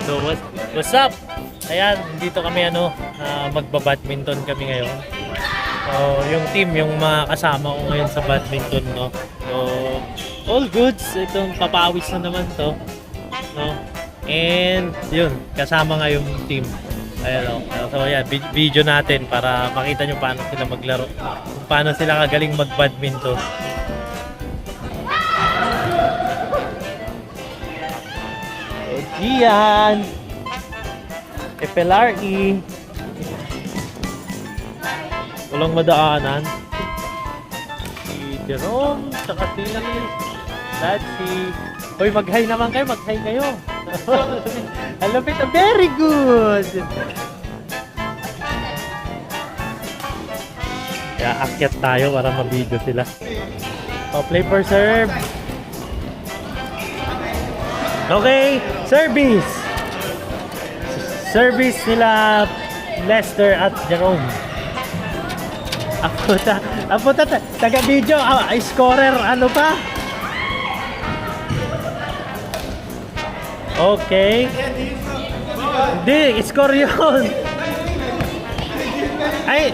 So what's up? Ayan, dito kami magba-badminton kami ngayon. So yung team, yung mga kasama ko ngayon sa badminton, no. So all goods, itong papawis na naman to, no. And yun, kasama nga yung team. Ayan, so ayan, video natin para makita nyo paano sila maglaro, paano sila kagaling mag-badminton. Gian FLRE, walang madaanan. Si Jerome, saka si Latsy. Hoy, mag-hi naman kayo, mag-hi kayo. Ang lupit, very good. Kaya akyat tayo para ma-video sila. Oh, play for serve. Okay, service. Service nila Lester at Jerome. Apunta, taga-video, scorer, ano pa? Okay. Hindi, score yun. Ay,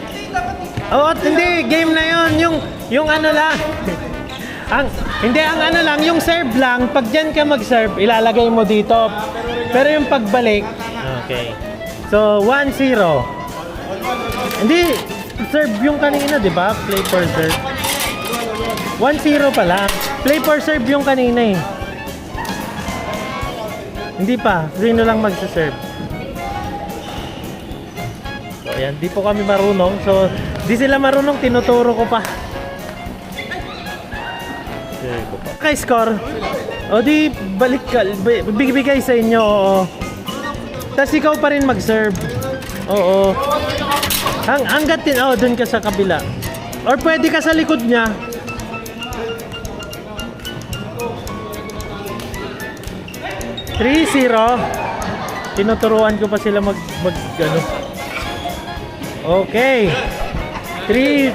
hindi, game na yun. Yung ano lang. Yung serve lang, pag dyan ka mag-serve, ilalagay mo dito. Pero yung pagbalik, okay. So, 1-0. Hindi, serve yung kanina, di ba? Play for serve. 1-0 pala. Play for serve yung kanina eh. Hindi pa. Sino lang magsa-serve. So, ayan. Di po kami marunong. So, di sila marunong. Tinuturo ko pa. Okay, score. O di, balik ka. Bigay sa inyo. Oo. Tapos ikaw pa rin mag-serve. Oo. Hanggat din, dun ka sa kabila. Or pwede ka sa likod niya. (3-0). Tinuturuan ko pa sila mag ano. Okay. 3.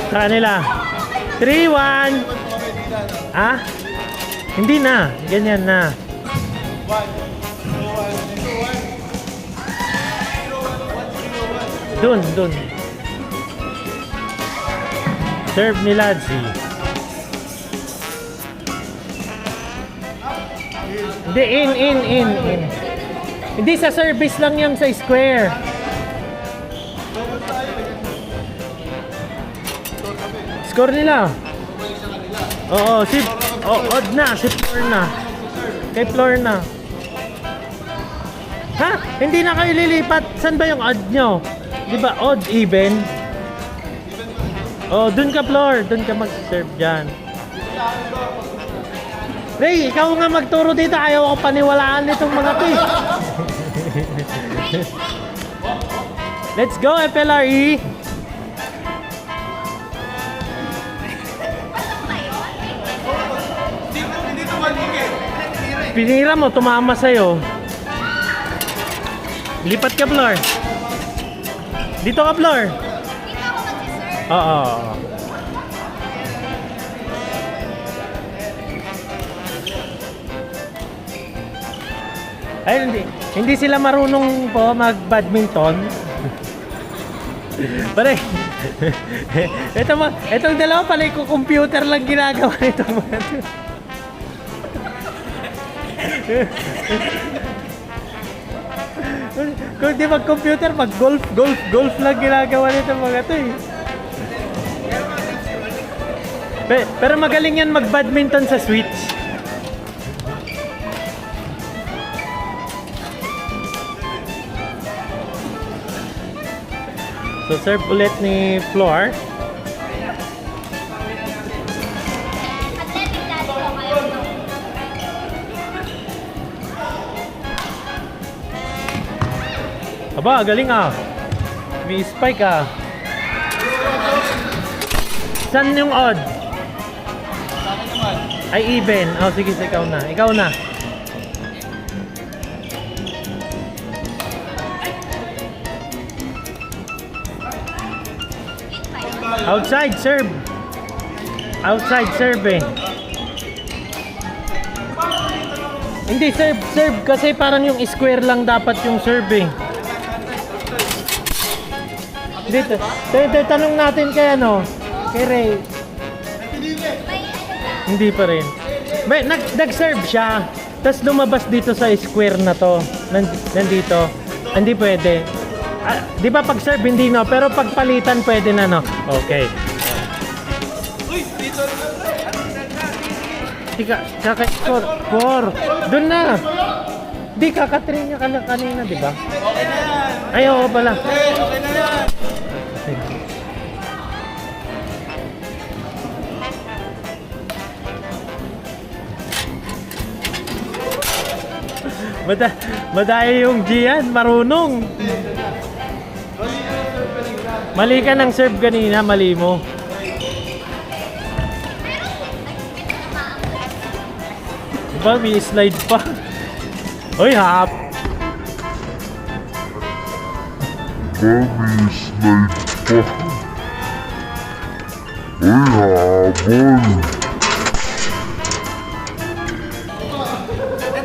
Sa kanila. 3-1. Ah? Hindi na. Ganyan na. Dun. Serve ni Latsy. Hindi, in. Hindi, sa service lang yan sa square. Score nila. Oo, odd na, si Flor na. Kay Flor na. Ha? Hindi na kayo lilipat. Saan ba yung odd nyo? Di ba odd, even? Oh, dun ka, Flor. Dun ka mag-serve dyan. Ray, ikaw nga magturo dito. Ayaw ako paniwalaan nitong mga to. Let's go, FLRE. Pinira mo, tumama sa'yo. Lipat ka, Flor. Dito ka, Flor. Oo. Ay, hindi sila marunong po mag-badminton. Pare. Itong dalawa pala ko computer lang ginagawa nito. Kung di mag-computer, mag-golf lang ginagawa nito mga to eh. Pero magaling yan mag-badminton sa Switch. So serve ulit ni Flor. Aba, galing ah. May spike ah. Saan yung odd? Ay, even. Oh, sige, ikaw na. Ikaw na. Outside serve. Outside serve eh. Hindi, serve. Kasi parang yung square lang dapat yung serve eh. Dito. Tanong natin kay ano, kay Ray. Hindi pa rin. May, nag-serve siya. Tapos lumabas dito sa square na to. Nandito. Hindi pwede. Di ba pag serve hindi no? Pero pag palitan pwede na no? Okay. Tika, kaka-score. 4. Doon na. Di, kakatrin niya kanina, di ba? Okay na yan. Ay, oo pala. Okay na yan. Madaya yung Gian, marunong. Mali ka ng serve kanina, mali mo. Diba, may slide pa. Hoy, hap. Mami, slide pa. Uy, habol.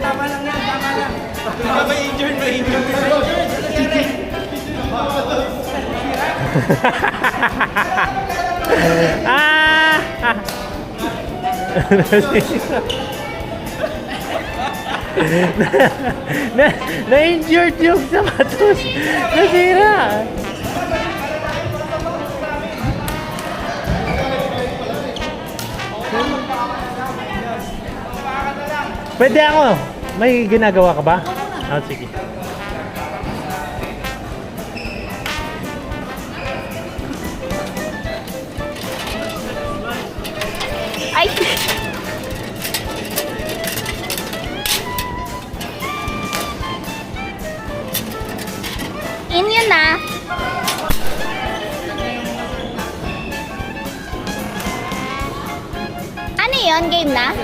Tama lang yan, tama lang. May injured. Na-injured yung sapatos. Nasira. Pwede ako. May ginagawa ka ba? Ah, sige. Ay! In yun na. Ano yun? Game na?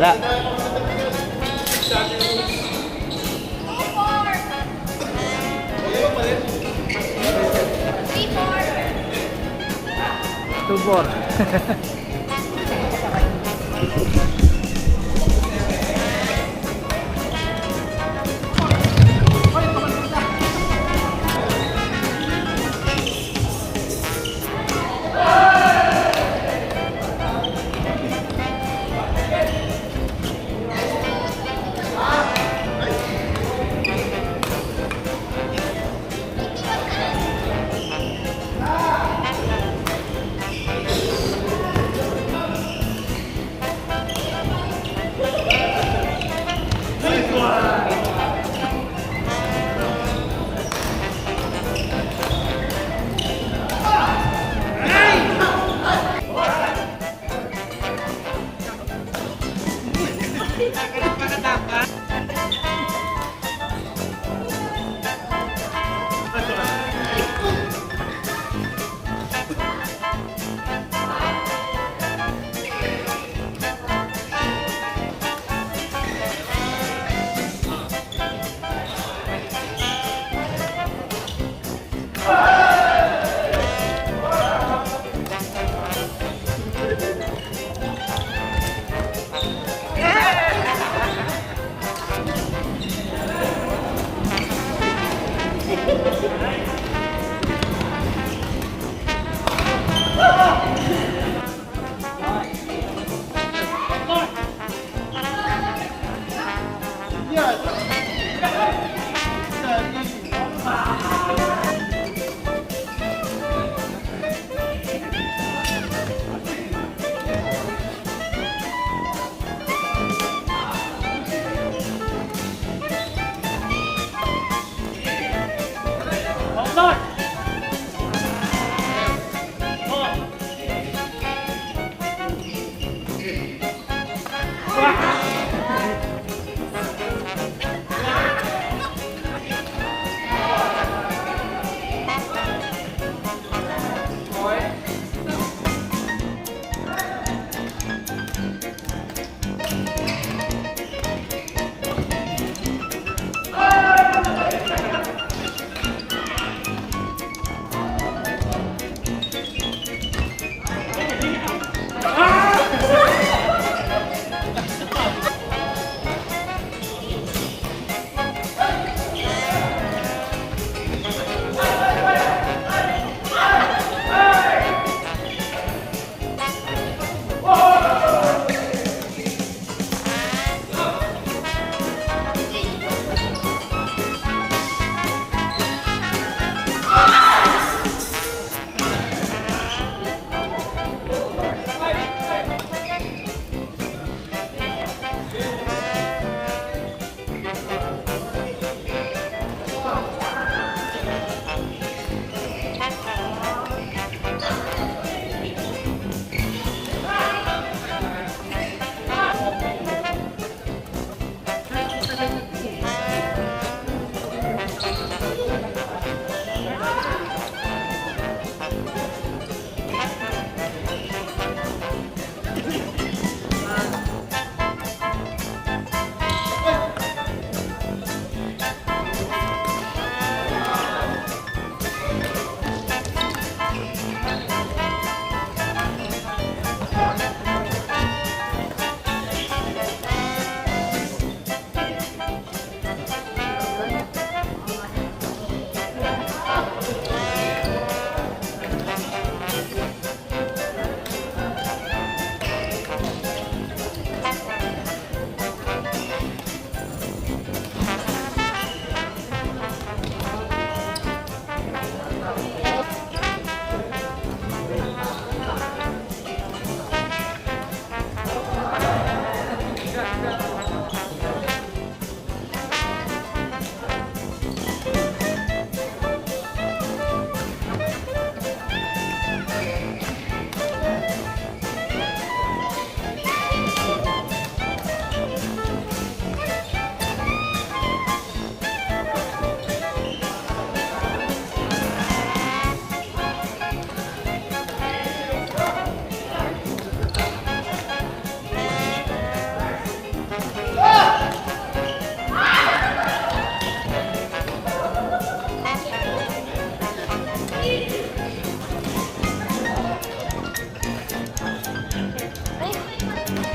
Wala. Tubor.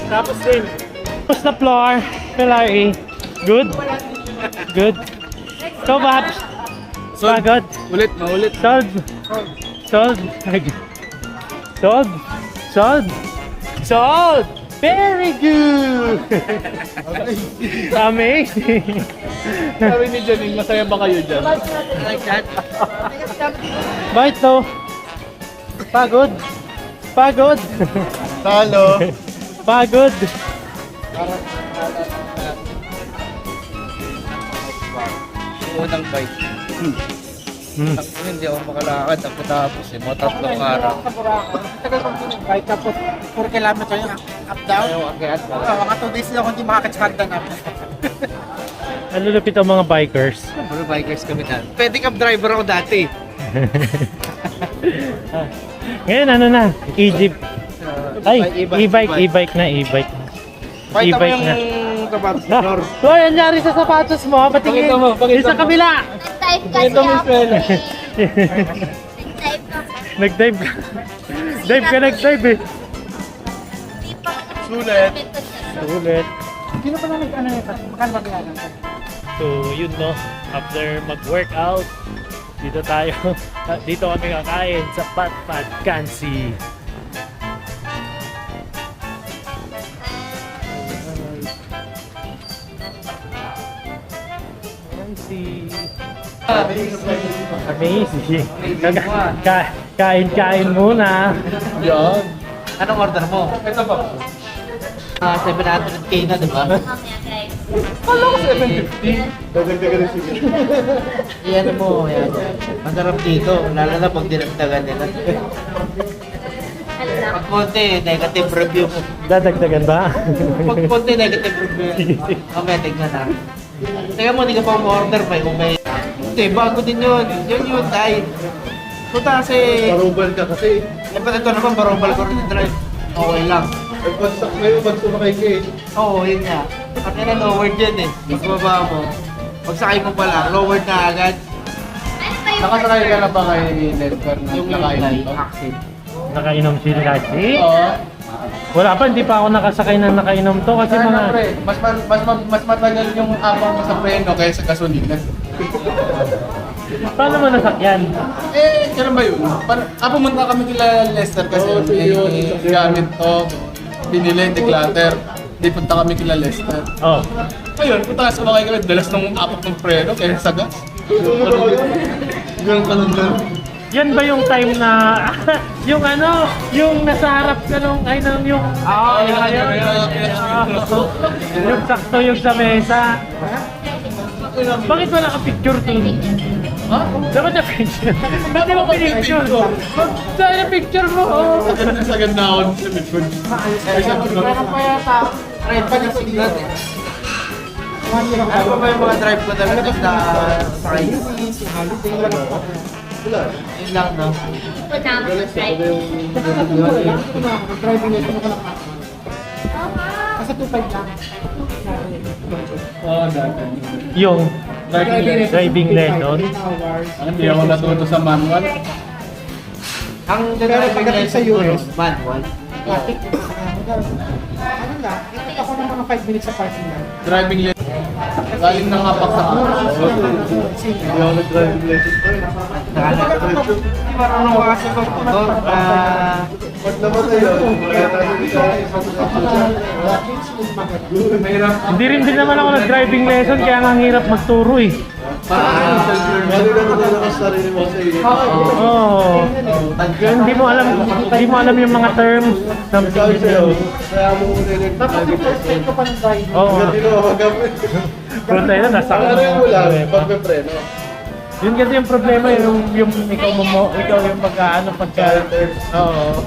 Tapos din. Tapos na floor. Pilari. Good? Good. So, Babs. Pagod. Ulit, maulit. Solve. Solve. Solve. Solve. Solve. Very good. Amazing. Sabi ni Janine, masaya ba kayo dyan? Bakit to? Pagod. Pagod. Talo. Pagod. Unang bike. Hindi ako makalakad. Tapos mo tatlong araw. Tagal kong tinibay, tapos 4 kilometer yung up-down. Mga 2 days na ako hindi makakachkardan up. Ang lulupit ang mga bikers. Puro bikers kami na. Pwede cab driver ako dati. Ngayon ano na? E-jeep. Ay, e-bike na, e-bike. Pakita mo E-bike na. yung sapatos Ah, Flor. Hoy, ang nangyari sa sapatos mo? Patingin. Pakita mo, pakita Yung sa mo. kabila. Nag-type kasi Ito, Miss ako. Bella. Nag-type ako. Nag-dive ka. Dive ka, nag-dive eh. Hindi pa ako Sulit. Ulit. Sino pa na nag-ano nito? Magkano ba kaya lang? So, yun no. After mag-workout, dito tayo. Dito kami kakain sa Patpat Kansi. Amazing. Kain-kain muna. Yan. Anong order mo? Ito pa. 700k na, di ba? Mamaya guys. Kala ko 750. Dadagdagan rin sige. Iyan mo, yan. Masarap dito, lalo na pag dinagdagan nila. Hala. konti, negative review. Dadagdagan ba? Pag konti, negative review. Mamaya, tignan na. Teka mo, hindi ka pa umorder pa kung may... Hindi, bago din yun. Yun, tay. Puta kasi... Parubal ka kasi. Eh, ba't ito naman, barobal ko rin drive. Okay lang. Ay, pagsak ngayon, pag sumakay ka eh. Oo, yun nga. Kasi na lowered yan eh. Mas baba mo. Pagsakay mo pa lang, lowered na agad. Ano ba yung Nakasakay ka na ba kay Nestor na Yung nakain Hyundai dito? Accent. Nakainom si Lassie? Oo. Wala pa, hindi pa ako nakasakay na nakainom to kasi Kasi mga... pre, mas matagal yung abang mo sa preno kaysa sa gasolina. Paano mo nasakyan? Eh, kailan ba yun? Pumunta kami kila Lester kasi may gamit to. Binili, declutter. Di punta kami kila Lester. Oh. Ayun, punta ka sumakay kami. Dalas ng apak ng preno kaya sa gas. Ganun ka nun lang. Yan ba yung time na... yung ano, yung nasa harap ka nung... Ay, nung yung... Yung sakto yung sa mesa. Bakit wala ka picture to? Ha? Dapat na picture. Ba't di mo pinicture? Saan na picture mo? Sagad na ako sa likod. Ay, sa Meron pa yata. Drive pa yung signal eh. Ano pa ba yung mga drive ko talaga na sakay? Yun lang, no? Panama drive? Driving na ito lang. Kasi 2.5 lang. Oo, dati. Yung driving lesson. Hindi ako natuto sa manual. Ang driving license ko yung manual. Ano nga, ikot ako ng mga 5 minutes sa parking lang. Driving lesson. Galing ng apak sa Hindi ako nag-driving lesson. Hindi marunong ko kasi pag-motor. Pag namatay yun, mahirap. Hindi rin naman ako nag-driving lesson kaya nga ang hirap magturo eh. Lalo na natala sa sarili mo sa iyo. Oo. Kaya hindi mo alam yung mga terms. Sabi sa'yo, kaya mo muna yung Tapos yung first time ko pa ng driving. Oo. Hindi mo magamit. Pero tayo na, nasa Ano yung wala rin, pagpe-preno. Yun kasi yung problema, yung ikaw yung mag-ano pagka... Oo.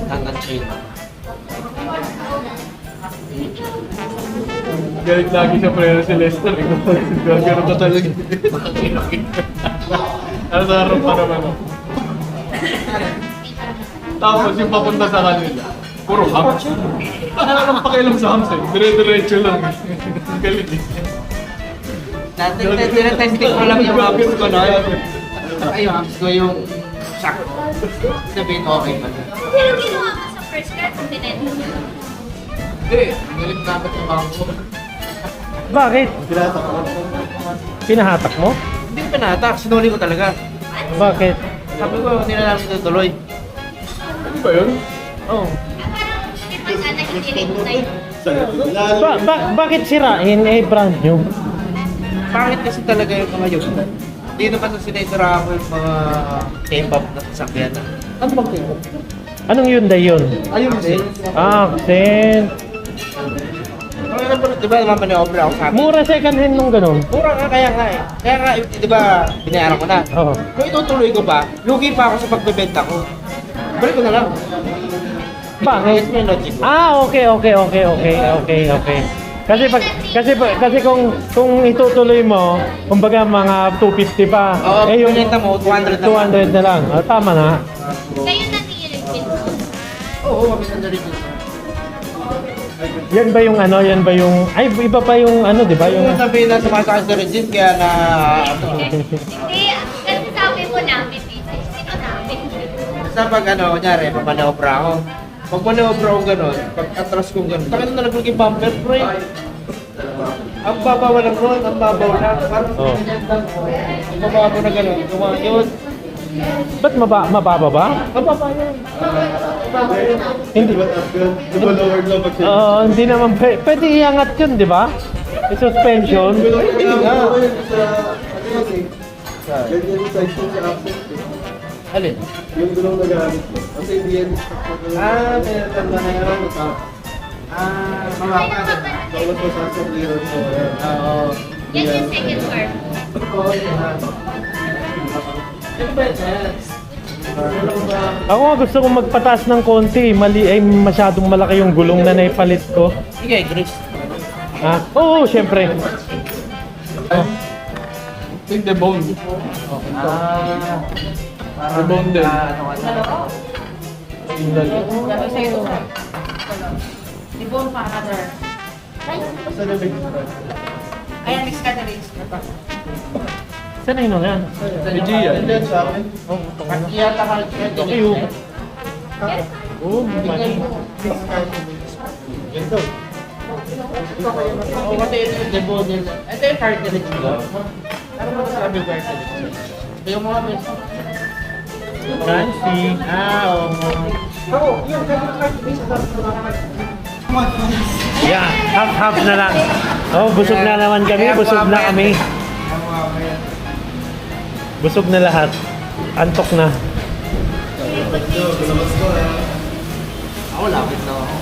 Hanggang train. Galit lagi sa preno si Lester. Gagano ka talaga. Ano sa harap pa naman ako. Tapos yung papunta sa kanila, puro hams. Ano nang pakialam sa hams eh. Dire-diretso lang. Galit eh. Tinetesting ko lang yung hams ko na. Ay, yung hams ko yung shock. Sabihin okay ba na? Pero ginawa mo sa first car kung tinento mo. Hindi, galit dapat yung hams ko. Bakit? Pinahatak mo? Hindi ko pinatak, sinuli ko talaga. Bakit? Sabi ko, hindi na namin tutuloy. Ano ba yun? Oo. Di ba sana hindi rin tayo? Bakit sirain eh brand new? Pangit kasi talaga yung mga yun. Hindi naman sa sinisira ko yung mga K-pop na sasakyan. Ano bang tingin? Anong Hyundai yun? Ayun din. Accent. Di ba naman maniobra ako sa akin? Mura second hand nung ganun. Mura nga, kaya nga eh. Kaya nga, di ba, binayaran ko na. Oo. Kung itutuloy ko pa, lugi pa ako sa pagbebenta ko. Balik ko na lang. Bakit? Yes, may logic ko. Okay. Kasi kung itutuloy mo, kumbaga mga 250 pa. Oo, eh yung pinenta mo, 200 na lang. 200 na lang. Oh, tama na. Kayo na ni-refill mo. Oo, kami sa rin. Yan ba yung ano? Yan ba yung ay iba pa yung ano, 'di ba? Yung Yung sabihin na sumasakit sa regime, kaya na... Hindi, kasi sabi mo namin dito. Dito namin. Basta pag ano, kunyari, mamaniobra ako. Pag maniobra ko gano'n, pag atras ko gano'n, takit na naglag yung bumper, bro. Ang babaw lang ron, ang babaw na. Parang Oh. ang babaw na gano'n, gumawa yun. ba't mababa ba? Mababa yun. Hindi. Di ba lowered lang pag Hindi naman pwede iangat 'yun, 'di ba? Yung suspension. Hindi nga. Ganyan yung size ko sa accent eh. Alin? Yung gulong na gamit ko. Kasi hindi yan. Meron na yun. Mababa na. Bawat mo sa sabliran ko. Oo. Yan yung second car. Oo, yan. Ano ba yan? Ako nga gusto kong magpataas ng konti. Mali ay masyadong malaki yung gulong na naipalit ko. Sige, Chris. Ah, oo, syempre. Think the bone. The bone din. Ibon pa another. Ayan, mix ka na rin. Saan na yun yan? Gia. Yata hard ka din. Okay, oh. Oh, mali. Oo, kasi ito yung debo nila. Ito yung cartilage nila. Ano mo sabi yung cartilage? Ito yung mga mes. Fancy. Oo. Oo, yun, ganun kahit minsan Yeah, half na lang. Oh, busog na naman kami. Busog na kami. Busog na lahat. Antok na. Ako lapit na ako.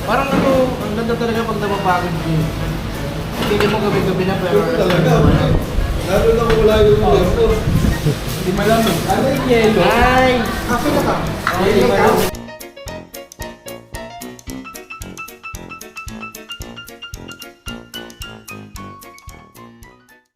Parang ano, ang ganda talaga pag napapagod yun. Hindi mo gabi-gabi na pero... Lalo na wala yung Hindi malamig. Ano yung yelo? Ay! Akin na ka. Ay!